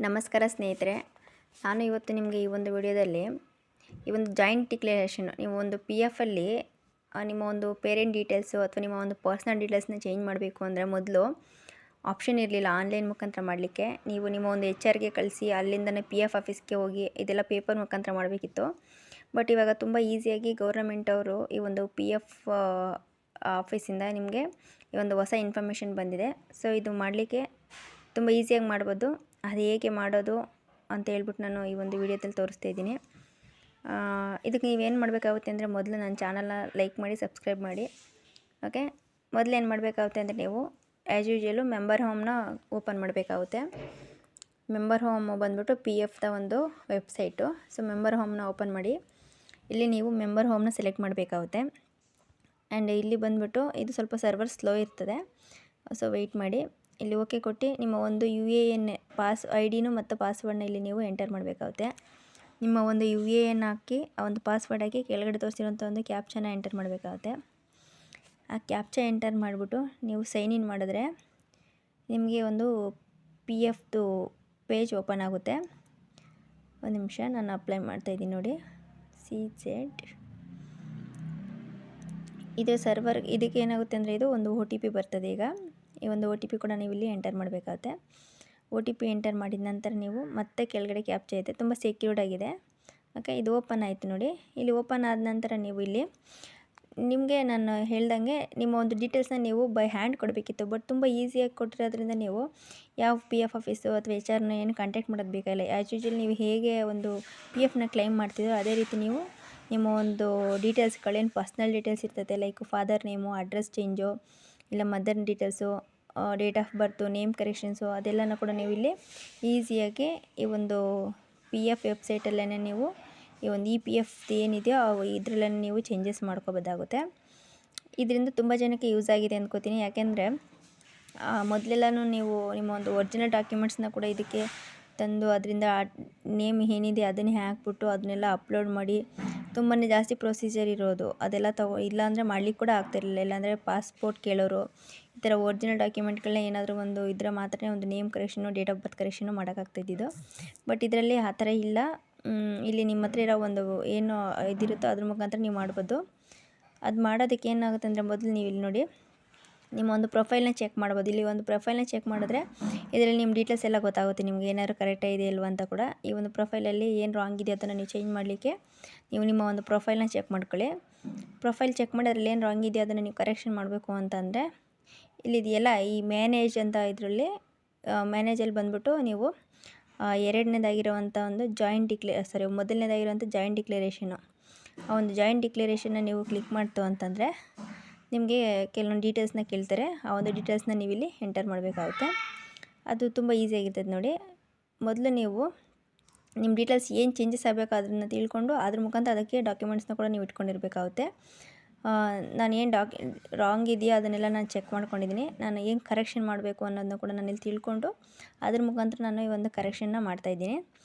ನಮಸ್ಕಾರ ಸ್ನೇಹಿತರೆ, ನಾನು ಇವತ್ತು ನಿಮಗೆ ಈ ಒಂದು ವಿಡಿಯೋದಲ್ಲಿ ಈ ಒಂದು ಜಾಯಿಂಟ್ ಡಿಕ್ಲರೇಷನ್ ನೀವು ಒಂದು ಪಿ ಎಫಲ್ಲಿ ನಿಮ್ಮ ಒಂದು ಪೇರೆಂಟ್ ಡೀಟೇಲ್ಸು ಅಥವಾ ನಿಮ್ಮ ಒಂದು ಪರ್ಸ್ನಲ್ ಡೀಟೇಲ್ಸ್ನ ಚೇಂಜ್ ಮಾಡಬೇಕು ಅಂದರೆ ಮೊದಲು ಆಪ್ಷನ್ ಇರಲಿಲ್ಲ ಆನ್ಲೈನ್ ಮುಖಾಂತರ ಮಾಡಲಿಕ್ಕೆ. ನೀವು ನಿಮ್ಮ ಒಂದು HR ಗೆ ಕಳಿಸಿ ಅಲ್ಲಿಂದನೇ PF ಆಫೀಸ್ಗೆ ಹೋಗಿ ಇದೆಲ್ಲ ಪೇಪರ್ ಮುಖಾಂತರ ಮಾಡಬೇಕಿತ್ತು. ಬಟ್ ಇವಾಗ ತುಂಬ ಈಸಿಯಾಗಿ ಗೌರ್ನಮೆಂಟ್ ಅವರು ಈ ಒಂದು PF ಆಫೀಸಿಂದ ನಿಮಗೆ ಈ ಒಂದು ಹೊಸ ಇನ್ಫಾರ್ಮೇಷನ್ ಬಂದಿದೆ. ಸೊ ಇದು ಮಾಡಲಿಕ್ಕೆ ತುಂಬ ಈಸಿಯಾಗಿ ಮಾಡ್ಬೋದು. ಅದು ಹೇಗೆ ಮಾಡೋದು ಅಂತ ಹೇಳ್ಬಿಟ್ಟು ನಾನು ಈ ಒಂದು ವಿಡಿಯೋದಲ್ಲಿ ತೋರಿಸ್ತಾ ಇದ್ದೀನಿ. ಇದಕ್ಕೆ ನೀವೇನು ಮಾಡಬೇಕಾಗುತ್ತೆ ಅಂದರೆ ಮೊದಲು ನನ್ನ ಚಾನಲ್ನ ಲೈಕ್ ಮಾಡಿ ಸಬ್ಸ್ಕ್ರೈಬ್ ಮಾಡಿ. ಓಕೆ, ಮೊದಲು ಏನು ಮಾಡಬೇಕಾಗುತ್ತೆ ಅಂದರೆ ನೀವು ಆ್ಯಸ್ ಯೂಶುವಲು ಮೆಂಬರ್ ಹೋಮ್ನ ಓಪನ್ ಮಾಡಬೇಕಾಗುತ್ತೆ. ಮೆಂಬರ್ ಹೋಮ್ ಬಂದುಬಿಟ್ಟು PFದ ಒಂದು ವೆಬ್ಸೈಟು. ಸೊ ಮೆಂಬರ್ ಹೋಮ್ನ ಓಪನ್ ಮಾಡಿ ಇಲ್ಲಿ ನೀವು ಮೆಂಬರ್ ಹೋಮ್ನ ಸೆಲೆಕ್ಟ್ ಮಾಡಬೇಕಾಗುತ್ತೆ. ಆ್ಯಂಡ್ ಇಲ್ಲಿ ಬಂದುಬಿಟ್ಟು ಇದು ಸ್ವಲ್ಪ ಸರ್ವರ್ ಸ್ಲೋ ಇರ್ತದೆ, ಸೊ ವೆಯ್ಟ್ ಮಾಡಿ. ಇಲ್ಲಿ ಓಕೆ ಕೊಟ್ಟು ನಿಮ್ಮ ಒಂದು UAN ID ಮತ್ತು ಪಾಸ್ವರ್ಡ್ನ ಇಲ್ಲಿ ನೀವು ಎಂಟರ್ ಮಾಡಬೇಕಾಗುತ್ತೆ. ನಿಮ್ಮ ಒಂದು UAN ಹಾಕಿ ಆ ಒಂದು ಪಾಸ್ವರ್ಡ್ ಹಾಕಿ ಕೆಳಗಡೆ ತೋರಿಸಿರೋಂಥ ಒಂದು ಕ್ಯಾಪ್ಚನ ಎಂಟರ್ ಮಾಡಬೇಕಾಗುತ್ತೆ. ಆ ಕ್ಯಾಪ್ಚಾ ಎಂಟರ್ ಮಾಡಿಬಿಟ್ಟು ನೀವು ಸೈನ್ ಇನ್ ಮಾಡಿದ್ರೆ ನಿಮಗೆ ಒಂದು PFದು ಪೇಜ್ ಓಪನ್ ಆಗುತ್ತೆ. ಒಂದು ನಿಮಿಷ, ನಾನು ಅಪ್ಲೈ ಮಾಡ್ತಾಯಿದ್ದೀನಿ ನೋಡಿ. CZ ಇದು ಸರ್ವರ್. ಇದಕ್ಕೆ ಏನಾಗುತ್ತೆ ಅಂದರೆ ಇದು ಒಂದು OTP ಬರ್ತದೆ. ಈಗ ಈ ಒಂದು OTP ಕೂಡ ನೀವು ಇಲ್ಲಿ ಎಂಟರ್ ಮಾಡಬೇಕಾಗುತ್ತೆ. OTP ಎಂಟರ್ ಮಾಡಿದ ನಂತರ ನೀವು ಮತ್ತೆ ಕೆಳಗಡೆ ಕ್ಯಾಪ್ಚಾ ಇದೆ, ತುಂಬ ಸೆಕ್ಯೂರ್ಡ್ ಆಗಿದೆ. ಓಕೆ, ಇದು ಓಪನ್ ಆಯಿತು ನೋಡಿ. ಇಲ್ಲಿ ಓಪನ್ ಆದ ನಂತರ ನೀವು ಇಲ್ಲಿ ನಿಮಗೆ ನಾನು ಹೇಳ್ದಂಗೆ ನಿಮ್ಮ ಒಂದು ಡೀಟೇಲ್ಸ್ನ ನೀವು ಬೈ ಹ್ಯಾಂಡ್ ಕೊಡಬೇಕಿತ್ತು. ಬಟ್ ತುಂಬ ಈಸಿಯಾಗಿ ಕೊಟ್ಟಿರೋದ್ರಿಂದ ನೀವು ಯಾವ PF ಆಫೀಸು ಅಥವಾ HR ಏನು ಕಾಂಟ್ಯಾಕ್ಟ್ ಮಾಡೋದು ಬೇಕಾಗಿಲ್ಲ. ಆ್ಯಸ್ ಯೂಶುವಲ್ ನೀವು ಹೇಗೆ ಒಂದು PFನ ಕ್ಲೈಮ್ ಮಾಡ್ತಿದ್ರೋ ಅದೇ ರೀತಿ ನೀವು ನಿಮ್ಮ ಒಂದು ಡೀಟೇಲ್ಸ್ಗಳೇನು ಪರ್ಸ್ನಲ್ ಡೀಟೇಲ್ಸ್ ಇರ್ತದೆ, like father name, address change, ಇಲ್ಲ mother details, date of birth, name corrections, ಅದೆಲ್ಲನೂ ಕೂಡ ನೀವು ಇಲ್ಲಿ ಈಸಿಯಾಗಿ ಈ ಒಂದು PF ವೆಬ್ಸೈಟಲ್ಲೇ ನೀವು ಈ ಒಂದು EPF ಏನಿದೆಯೋ ಇದರಲ್ಲೇ ನೀವು ಚೇಂಜಸ್ ಮಾಡ್ಕೋಬೋದಾಗುತ್ತೆ. ಇದರಿಂದ ತುಂಬ ಜನಕ್ಕೆ ಯೂಸ್ ಆಗಿದೆ ಅಂದ್ಕೋತೀನಿ. ಯಾಕೆಂದರೆ ಮೊದಲೆಲ್ಲನೂ ನೀವು ನಿಮ್ಮ ಒಂದು ಒರಿಜಿನಲ್ ಡಾಕ್ಯುಮೆಂಟ್ಸ್ನ ಕೂಡ ಇದಕ್ಕೆ ತಂದು ಅದರಿಂದ ನೇಮ್ ಏನಿದೆ ಅದನ್ನೇ ಹಾಕ್ಬಿಟ್ಟು ಅದನ್ನೆಲ್ಲ ಅಪ್ಲೋಡ್ ಮಾಡಿ ತುಂಬಾ ಜಾಸ್ತಿ ಪ್ರೊಸೀಜರ್ ಇರೋದು. ಅದೆಲ್ಲ ಇಲ್ಲಾಂದರೆ ಮಾಡಲಿಕ್ಕೆ ಕೂಡ ಆಗ್ತಿರಲಿಲ್ಲ. ಇಲ್ಲಾಂದರೆ ಪಾಸ್ಪೋರ್ಟ್ ಕೇಳೋರು, ಈ ಥರ ಒರಿಜಿನಲ್ ಡಾಕ್ಯುಮೆಂಟ್ಗಳನ್ನ ಏನಾದರೂ ಒಂದು ಇದ್ರೆ ಮಾತ್ರ ಒಂದು name correction, date of birth correction ಮಾಡೋಕ್ಕಾಗ್ತಿದ್ದಿದ್ದು. ಬಟ್ ಇದರಲ್ಲಿ ಆ ಥರ ಇಲ್ಲ. ಇಲ್ಲಿ ನಿಮ್ಮ ಹತ್ರ ಇರೋ ಒಂದು ಏನು ಇದಿರುತ್ತೋ ಅದ್ರ ಮುಖಾಂತರ ನೀವು ಮಾಡ್ಬೋದು. ಅದು ಮಾಡೋದಕ್ಕೆ ಏನಾಗುತ್ತೆ ಅಂದರೆ ಮೊದಲು ನೀವು ಇಲ್ಲಿ ನೋಡಿ ನಿಮ್ಮ ಒಂದು ಪ್ರೊಫೈಲ್ನ ಚೆಕ್ ಮಾಡ್ಬೋದು. ಇಲ್ಲಿ ಒಂದು ಪ್ರೊಫೈಲ್ನ ಚೆಕ್ ಮಾಡಿದ್ರೆ ಇದರಲ್ಲಿ ನಿಮ್ಮ ಡೀಟೇಲ್ಸ್ ಎಲ್ಲ ಗೊತ್ತಾಗುತ್ತೆ, ನಿಮ್ಗೆ ಏನಾದ್ರು ಕರೆಕ್ಟಾಗಿದೆ ಇಲ್ವಾ ಅಂತ ಕೂಡ. ಈ ಒಂದು ಪ್ರೊಫೈಲಲ್ಲಿ ಏನು ರಾಂಗ್ ಇದೆ ಅದನ್ನು ನೀವು ಚೇಂಜ್ ಮಾಡಲಿಕ್ಕೆ ನೀವು ನಿಮ್ಮ ಒಂದು ಪ್ರೊಫೈಲ್ನ ಚೆಕ್ ಮಾಡ್ಕೊಳ್ಳಿ. ಪ್ರೊಫೈಲ್ ಚೆಕ್ ಮಾಡಿ ಅದರಲ್ಲಿ ಏನು ರಾಂಗ್ ಇದೆ ಅದನ್ನು ನೀವು ಕರೆಕ್ಷನ್ ಮಾಡಬೇಕು ಅಂತಂದರೆ ಇಲ್ಲಿದೆಯಲ್ಲ ಈ ಮ್ಯಾನೇಜ್ ಅಂತ, ಇದರಲ್ಲಿ ಮ್ಯಾನೇಜಲ್ಲಿ ಬಂದುಬಿಟ್ಟು ನೀವು ಎರಡನೇದಾಗಿರುವಂಥ ಒಂದು ಮೊದಲನೇದಾಗಿರುವಂಥ ಜಾಯಿಂಟ್ ಡಿಕ್ಲರೇಷನು, ಆ ಒಂದು ಜಾಯಿಂಟ್ ಡಿಕ್ಲರೇಷನ್ನ ನೀವು ಕ್ಲಿಕ್ ಮಾಡ್ತು ಅಂತಂದರೆ ನಿಮಗೆ ಕೆಲವೊಂದು ಡೀಟೇಲ್ಸ್ನ ಕೇಳ್ತಾರೆ. ಆ ಒಂದು ಡೀಟೇಲ್ಸ್ನ ನೀವು ಇಲ್ಲಿ ಎಂಟರ್ ಮಾಡಬೇಕಾಗುತ್ತೆ. ಅದು ತುಂಬ ಈಸಿಯಾಗಿರ್ತದೆ ನೋಡಿ. ಮೊದಲು ನೀವು ನಿಮ್ಮ ಡೀಟೇಲ್ಸ್ ಏನು ಚೇಂಜಸ್ ಆಗಬೇಕು ಅದನ್ನು ತಿಳ್ಕೊಂಡು ಅದ್ರ ಮುಖಾಂತರ ಅದಕ್ಕೆ ಡಾಕ್ಯುಮೆಂಟ್ಸ್ನ ಕೂಡ ನೀವು ಇಟ್ಕೊಂಡಿರಬೇಕಾಗುತ್ತೆ. ನಾನು ಏನು ರಾಂಗ್ ಇದೆಯೋ ಅದನ್ನೆಲ್ಲ ನಾನು ಚೆಕ್ ಮಾಡ್ಕೊಂಡಿದ್ದೀನಿ. ನಾನು ಏನು ಕರೆಕ್ಷನ್ ಮಾಡಬೇಕು ಅನ್ನೋದನ್ನ ಕೂಡ ನಾನು ಇಲ್ಲಿ ತಿಳ್ಕೊಂಡು ಅದ್ರ ಮುಖಾಂತರ ನಾನು ಈ ಒಂದು ಕರೆಕ್ಷನ್ನ ಮಾಡ್ತಾಯಿದ್ದೀನಿ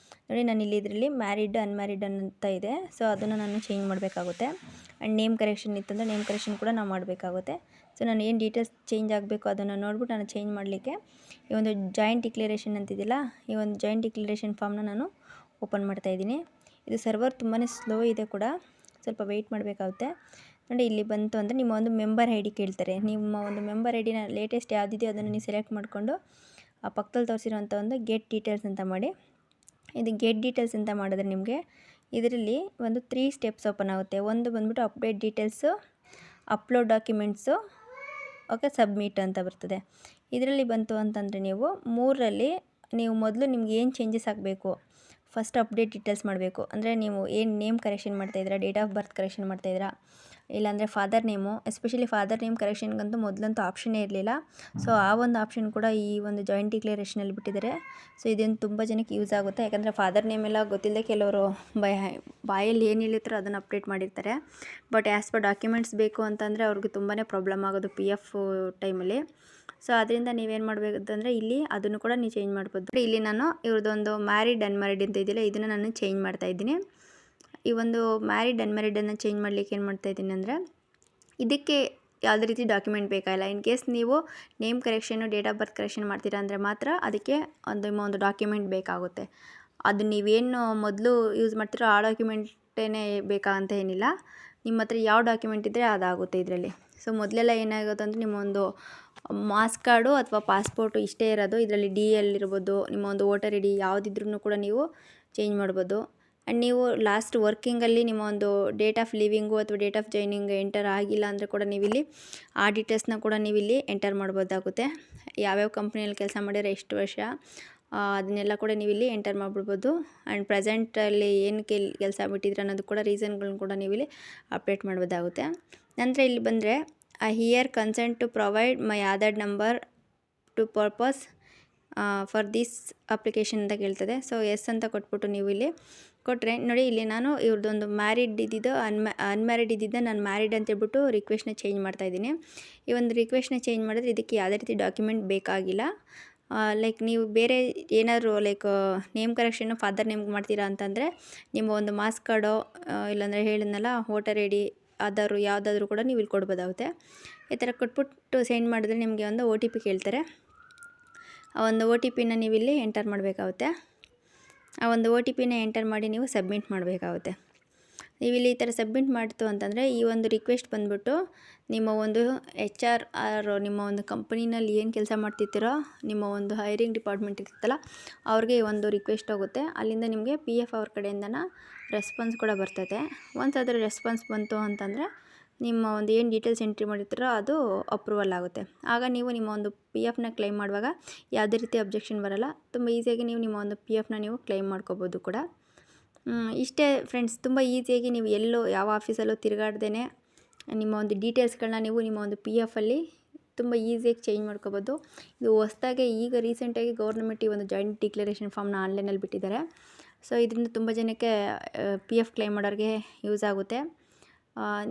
ನೋಡಿ. ನಾನು ಇಲ್ಲಿ ಇದರಲ್ಲಿ ಮ್ಯಾರಿಡ್ ಅನ್ಮ್ಯಾರಿಡ್ ಅಂತ ಇದೆ, ಸೊ ಅದನ್ನು ನಾನು ಚೇಂಜ್ ಮಾಡಬೇಕಾಗುತ್ತೆ. ಆ್ಯಂಡ್ ನೇಮ್ ಕರೆಕ್ಷನ್ ಇತ್ತಂದರೆ ನೇಮ್ ಕರೆಕ್ಷನ್ ಕೂಡ ನಾವು ಮಾಡಬೇಕಾಗುತ್ತೆ. ಸೊ ನಾನು ಏನು ಡೀಟೇಲ್ಸ್ ಚೇಂಜ್ ಆಗಬೇಕು ಅದನ್ನು ನೋಡ್ಬಿಟ್ಟು ನಾನು ಚೇಂಜ್ ಮಾಡಲಿಕ್ಕೆ ಈ ಒಂದು ಜಾಯಿಂಟ್ ಡಿಕ್ಲರೇಷನ್ ಅಂತಿದ್ದಿಲ್ಲ, ಈ ಒಂದು ಜಾಯಿಂಟ್ ಡಿಕ್ಲರೇಷನ್ ಫಾರ್ಮ್ನ ನಾನು ಓಪನ್ ಮಾಡ್ತಾಯಿದ್ದೀನಿ. ಇದು ಸರ್ವರ್ ತುಂಬಾ ಸ್ಲೋ ಇದೆ ಕೂಡ, ಸ್ವಲ್ಪ ವೆಯ್ಟ್ ಮಾಡಬೇಕಾಗುತ್ತೆ ನೋಡಿ. ಇಲ್ಲಿ ಬಂತು ಅಂದರೆ ನಿಮ್ಮ ಒಂದು ಮೆಂಬರ್ ID ಕೇಳ್ತಾರೆ. ನಿಮ್ಮ ಒಂದು ಮೆಂಬರ್ IDನ ಲೇಟೆಸ್ಟ್ ಯಾವುದಿದೆಯೋ ಅದನ್ನು ನೀವು ಸೆಲೆಕ್ಟ್ ಮಾಡಿಕೊಂಡು ಆ ಪಕ್ಕದಲ್ಲಿ ತೋರಿಸಿರೋಂಥ ಒಂದು ಗೆಟ್ ಡೀಟೇಲ್ಸ್ ಅಂತ ಮಾಡಿ. ಇದು ಗೆಟ್ ಡೀಟೇಲ್ಸ್ ಅಂತ ಮಾಡಿದ್ರೆ ನಿಮಗೆ ಇದರಲ್ಲಿ ಒಂದು 3 ಸ್ಟೆಪ್ಸ್ ಓಪನ್ ಆಗುತ್ತೆ. ಒಂದು ಬಂದುಬಿಟ್ಟು update details, upload documents, okay, submit ಅಂತ ಬರ್ತದೆ. ಇದರಲ್ಲಿ ಬಂತು ಅಂತಂದರೆ ನೀವು 3ರಲ್ಲಿ ನೀವು ಮೊದಲು ನಿಮ್ಗೆ ಏನು ಚೇಂಜಸ್ ಆಗಬೇಕು ಫಸ್ಟ್ ಅಪ್ಡೇಟ್ ಡೀಟೇಲ್ಸ್ ಮಾಡಬೇಕು. ಅಂದರೆ ನೀವು ಏನು ನೇಮ್ ಕರೆಕ್ಷನ್ ಮಾಡ್ತಾಯಿದ್ದೀರಾ, ಡೇಟ್ ಆಫ್ ಬರ್ತ್ ಕರೆಕ್ಷನ್ ಮಾಡ್ತಾಯಿದ್ದೀರಾ, ಇಲ್ಲಾಂದರೆ father name, especially father name ಕರೆಕ್ಷನ್ಗಂತೂ ಮೊದಲಂತೂ ಆಪ್ಷನ್ನೇ ಇರಲಿಲ್ಲ. ಸೊ ಆ ಒಂದು ಆಪ್ಷನ್ ಕೂಡ ಈ ಒಂದು ಜಾಯಿಂಟ್ ಡಿಕ್ಲರೇಷನಲ್ಲಿ ಬಿಟ್ಟಿದ್ದಾರೆ. ಸೊ ಇದನ್ನು ತುಂಬ ಜನಕ್ಕೆ ಯೂಸ್ ಆಗುತ್ತೆ. ಯಾಕಂದರೆ ಫಾದರ್ ನೇಮ್ ಎಲ್ಲ ಗೊತ್ತಿಲ್ಲದೆ ಕೆಲವರು ಬಾಯಲ್ಲಿ ಏನು ಹೇಳಿರ್ತಾರೋ ಅದನ್ನು ಅಪ್ಡೇಟ್ ಮಾಡಿರ್ತಾರೆ. ಬಟ್ ಆ್ಯಸ್ ಪರ್ ಡಾಕ್ಯುಮೆಂಟ್ಸ್ ಬೇಕು ಅಂತಂದರೆ ಅವ್ರಿಗೆ ತುಂಬಾ ಪ್ರಾಬ್ಲಮ್ ಆಗೋದು PF ಟೈಮಲ್ಲಿ. ಸೊ ಅದರಿಂದ ನೀವೇನು ಮಾಡಬೇಕಂತಂದರೆ ಇಲ್ಲಿ ಅದನ್ನು ಕೂಡ ನೀವು ಚೇಂಜ್ ಮಾಡ್ಬೋದು. ಇಲ್ಲಿ ನಾನು ಇವ್ರದ್ದೊಂದು ಮ್ಯಾರಿಡ್ ಅನ್ಮ್ಯಾರಿಡ್ ಅಂತ ಇದೆಯಲ್ಲ ಇದನ್ನು ನಾನು ಚೇಂಜ್ ಮಾಡ್ತಾಯಿದ್ದೀನಿ. ಈ ಒಂದು ಮ್ಯಾರಿಡ್ ಅನ್ಮ್ಯಾರಿಡನ್ನು ಚೇಂಜ್ ಮಾಡಲಿಕ್ಕೆ ಏನು ಮಾಡ್ತಾಯಿದ್ದೀನಿ ಅಂದರೆ ಇದಕ್ಕೆ ಯಾವುದೇ ರೀತಿ ಡಾಕ್ಯುಮೆಂಟ್ ಬೇಕಾಗಿಲ್ಲ. ಇನ್ ಕೇಸ್ ನೀವು name correction date of birth correction ಮಾಡ್ತೀರಾ ಅಂದರೆ ಮಾತ್ರ ಅದಕ್ಕೆ ಒಂದು ಡಾಕ್ಯುಮೆಂಟ್ ಬೇಕಾಗುತ್ತೆ. ಅದು ನೀವೇನು ಮೊದಲು ಯೂಸ್ ಮಾಡ್ತೀರೋ ಆ ಡಾಕ್ಯುಮೆಂಟೇ ಬೇಕಾ ಅಂತ ಏನಿಲ್ಲ. ನಿಮ್ಮ ಹತ್ರ ಯಾವ ಡಾಕ್ಯುಮೆಂಟ್ ಇದ್ದರೆ ಅದಾಗುತ್ತೆ ಇದರಲ್ಲಿ. ಸೊ ಮೊದಲೆಲ್ಲ ಏನಾಗುತ್ತೆ ಅಂದರೆ ನಿಮ್ಮ ಒಂದು ಮಾಸ್ ಕಾರ್ಡು ಅಥವಾ ಪಾಸ್ಪೋರ್ಟು ಇಷ್ಟೇ ಇರೋದು. ಇದರಲ್ಲಿ DL ಇರ್ಬೋದು, ನಿಮ್ಮ ಒಂದು ವೋಟರ್ ID ಯಾವುದಿದ್ರೂ ಕೂಡ ನೀವು ಚೇಂಜ್ ಮಾಡ್ಬೋದು. ಆ್ಯಂಡ್ ನೀವು ಲಾಸ್ಟ್ ವರ್ಕಿಂಗಲ್ಲಿ ನಿಮ್ಮ ಒಂದು ಡೇಟ್ ಆಫ್ ಲಿವಿಂಗು ಅಥವಾ ಡೇಟ್ ಆಫ್ ಜಾಯ್ನಿಂಗ್ ಎಂಟರ್ ಆಗಿಲ್ಲ ಅಂದರೆ ಕೂಡ ನೀವಿಲ್ಲಿ ಆ ಡೀಟೇಲ್ಸ್ನ ಕೂಡ ನೀವಿಲ್ಲಿ ಎಂಟರ್ ಮಾಡ್ಬೋದಾಗುತ್ತೆ. ಯಾವ್ಯಾವ ಕಂಪ್ನಿಯಲ್ಲಿ ಕೆಲಸ ಮಾಡಿದ್ರೆ ಎಷ್ಟು ವರ್ಷ ಅದನ್ನೆಲ್ಲ ಕೂಡ ನೀವಿಲ್ಲಿ ಎಂಟರ್ ಮಾಡಿಬಿಡ್ಬೋದು. ಆ್ಯಂಡ್ ಪ್ರೆಸೆಂಟಲ್ಲಿ ಏನು ಕೆಲಸ ಬಿಟ್ಟಿದ್ರೆ ಅನ್ನೋದು ಕೂಡ ರೀಸನ್ಗಳನ್ನ ಕೂಡ ನೀವಿಲ್ಲಿ ಅಪ್ಡೇಟ್ ಮಾಡ್ಬೋದಾಗುತ್ತೆ. ನಂತರ ಇಲ್ಲಿ ಬಂದರೆ I here consent to provide my Aadhaar number to purpose for this application ಅಂತ ಕೇಳ್ತದೆ. ಸೊ ಎಸ್ ಅಂತ ಕೊಟ್ಬಿಟ್ಟು ನೀವು ಇಲ್ಲಿ ಕೊಟ್ಟರೆ ನೋಡಿ, ಇಲ್ಲಿ ನಾನು ಇವ್ರದ್ದೊಂದು ಮ್ಯಾರಿಡ್ ಇದ್ದಿದ್ದು ಅನ್ಮ್ಯಾರಿಡ್ ಇದ್ದಿದ್ದ ನಾನು ಮ್ಯಾರಿಡ್ ಅಂತ ಹೇಳ್ಬಿಟ್ಟು ರಿಕ್ವೆಸ್ಟ್ನ ಚೇಂಜ್ ಮಾಡ್ತಾಯಿದ್ದೀನಿ. ಈ ಒಂದು ರಿಕ್ವೆಸ್ಟ್ನ ಚೇಂಜ್ ಮಾಡಿದ್ರೆ ಇದಕ್ಕೆ ಯಾವುದೇ ರೀತಿ ಡಾಕ್ಯುಮೆಂಟ್ ಬೇಕಾಗಿಲ್ಲ. ಲೈಕ್ ನೀವು ಬೇರೆ ಏನಾದರೂ ಲೈಕ್ ನೇಮ್ ಕರೆಕ್ಷನ್ನು ಫಾದರ್ ನೇಮ್ಗೆ ಮಾಡ್ತೀರಾ ಅಂತಂದರೆ ನಿಮ್ಮ ಒಂದು ಮಾಸ್ ಕಾರ್ಡೋ ಇಲ್ಲಾಂದರೆ ಹೇಳಿದ್ನಲ್ಲ ವೋಟರ್ ID ಆಧಾರು ಯಾವುದಾದ್ರೂ ಕೂಡ ನೀವು ಇಲ್ಲಿ ಕೊಡ್ಬೋದಾಗುತ್ತೆ. ಈ ಥರ ಕೊಟ್ಬಿಟ್ಟು ಸೆಂಡ್ ಮಾಡಿದ್ರೆ ನಿಮಗೆ ಒಂದು OTP ಕೇಳ್ತಾರೆ. ಆ ಒಂದು OTPನ ನೀವು ಇಲ್ಲಿ ಎಂಟರ್ ಮಾಡಬೇಕಾಗುತ್ತೆ. ಆ ಒಂದು OTPನ ಎಂಟರ್ ಮಾಡಿ ನೀವು ಸಬ್ಮಿಟ್ ಮಾಡಬೇಕಾಗುತ್ತೆ. ನೀವು ಇಲ್ಲಿ ಈ ಥರ ಸಬ್ಮಿಟ್ ಮಾಡ್ತು ಅಂತಂದರೆ ಈ ಒಂದು ರಿಕ್ವೆಸ್ಟ್ ಬಂದ್ಬಿಟ್ಟು ನಿಮ್ಮ ಒಂದು HR ನಿಮ್ಮ ಒಂದು ಕಂಪನಿನಲ್ಲಿ ಏನು ಕೆಲಸ ಮಾಡ್ತಿರ್ತೀರೋ ನಿಮ್ಮ ಒಂದು ಹೈರಿಂಗ್ ಡಿಪಾರ್ಟ್ಮೆಂಟ್ ಇರ್ತಲ್ಲ ಅವ್ರಿಗೆ ಈ ಒಂದು ರಿಕ್ವೆಸ್ಟ್ ಹೋಗುತ್ತೆ. ಅಲ್ಲಿಂದ ನಿಮಗೆ PF ಅವ್ರ ಕಡೆಯಿಂದನ ರೆಸ್ಪಾನ್ಸ್ ಕೂಡ ಬರ್ತದೆ. ಒನ್ಸ್ ಅದರ ರೆಸ್ಪಾನ್ಸ್ ಬಂತು ಅಂತಂದರೆ ನಿಮ್ಮ ಒಂದು ಏನು ಡೀಟೇಲ್ಸ್ ಎಂಟ್ರಿ ಮಾಡಿರ್ತೀರೋ ಅದು ಅಪ್ರೂವಲ್ ಆಗುತ್ತೆ. ಆಗ ನೀವು ನಿಮ್ಮ ಒಂದು PFನ ಕ್ಲೈಮ್ ಮಾಡುವಾಗ ಯಾವುದೇ ರೀತಿ ಅಬ್ಜೆಕ್ಷನ್ ಬರೋಲ್ಲ. ತುಂಬ ಈಸಿಯಾಗಿ ನೀವು ನಿಮ್ಮ ಒಂದು PFನ ನೀವು ಕ್ಲೈಮ್ ಮಾಡ್ಕೋಬೋದು ಕೂಡ. ಇಷ್ಟೇ ಫ್ರೆಂಡ್ಸ್, ತುಂಬ ಈಸಿಯಾಗಿ ನೀವು ಎಲ್ಲೋ ಯಾವ ಆಫೀಸಲ್ಲೂ ತಿರುಗಾಡ್ದೇ ನಿಮ್ಮ ಒಂದು ಡೀಟೇಲ್ಸ್ಗಳನ್ನ ನೀವು ನಿಮ್ಮ ಒಂದು PFಲ್ಲಿ ತುಂಬ ಈಸಿಯಾಗಿ ಚೇಂಜ್ ಮಾಡ್ಕೋಬೋದು. ಇದು ಹೊಸದಾಗಿ ಈಗ ರೀಸೆಂಟಾಗಿ ಗೌರ್ಮೆಂಟ್ ಈ ಒಂದು ಜಾಯಿಂಟ್ ಡಿಕ್ಲರೇಷನ್ ಫಾರ್ಮ್ನ ಆನ್ಲೈನಲ್ಲಿ ಬಿಟ್ಟಿದ್ದಾರೆ. ಸೊ ಇದರಿಂದ ತುಂಬ ಜನಕ್ಕೆ PF ಕ್ಲೈಮ್ ಮಾಡೋರಿಗೆ ಯೂಸ್ ಆಗುತ್ತೆ.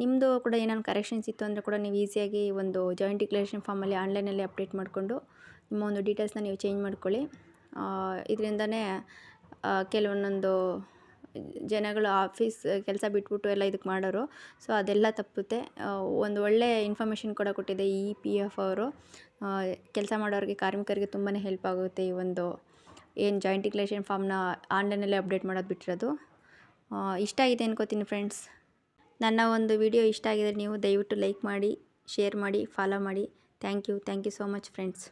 ನಿಮ್ಮದು ಕೂಡ ಏನಾದ್ರು ಕರೆಕ್ಷನ್ಸ್ ಇತ್ತು ಅಂದರೆ ಕೂಡ ನೀವು ಈಸಿಯಾಗಿ ಒಂದು ಜಾಯಿಂಟ್ ಡಿಕ್ಲರೇಷನ್ ಫಾರ್ಮಲ್ಲಿ ಆನ್ಲೈನಲ್ಲಿ ಅಪ್ಡೇಟ್ ಮಾಡಿಕೊಂಡು ನಿಮ್ಮ ಒಂದು ಡೀಟೇಲ್ಸ್ನ ನೀವು ಚೇಂಜ್ ಮಾಡ್ಕೊಳ್ಳಿ. ಇದರಿಂದನೇ ಕೆಲವೊಂದೊಂದು ಜನಗಳು ಆಫೀಸ್ ಕೆಲಸ ಬಿಟ್ಬಿಟ್ಟು ಎಲ್ಲ ಇದಕ್ಕೆ ಮಾಡೋರು. ಸೊ ಅದೆಲ್ಲ ತಪ್ಪುತ್ತೆ. ಒಂದು ಒಳ್ಳೆಯ ಇನ್ಫಾರ್ಮೇಷನ್ ಕೂಡ ಕೊಟ್ಟಿದೆ ಈ PF ಅವರು. ಕೆಲಸ ಮಾಡೋರಿಗೆ, ಕಾರ್ಮಿಕರಿಗೆ ತುಂಬಾ ಹೆಲ್ಪ್ ಆಗುತ್ತೆ ಈ ಒಂದು ಏನು ಜಾಯಿಂಟ್ ಡಿಕ್ಲರೇಷನ್ ಫಾರ್ಮ್ನ ಆನ್ಲೈನಲ್ಲೇ ಅಪ್ಡೇಟ್ ಮಾಡೋದು ಬಿಟ್ಟಿರೋದು. ಇಷ್ಟ ಆಗಿದೆ ಅನ್ಕೋತೀನಿ ಫ್ರೆಂಡ್ಸ್. ನನ್ನ ಒಂದು ವಿಡಿಯೋ ಇಷ್ಟ ಆಗಿದರೆ ನೀವು ದಯವಿಟ್ಟು ಲೈಕ್ ಮಾಡಿ, ಶೇರ್ ಮಾಡಿ, ಫಾಲೋ ಮಾಡಿ. Thank you so much friends.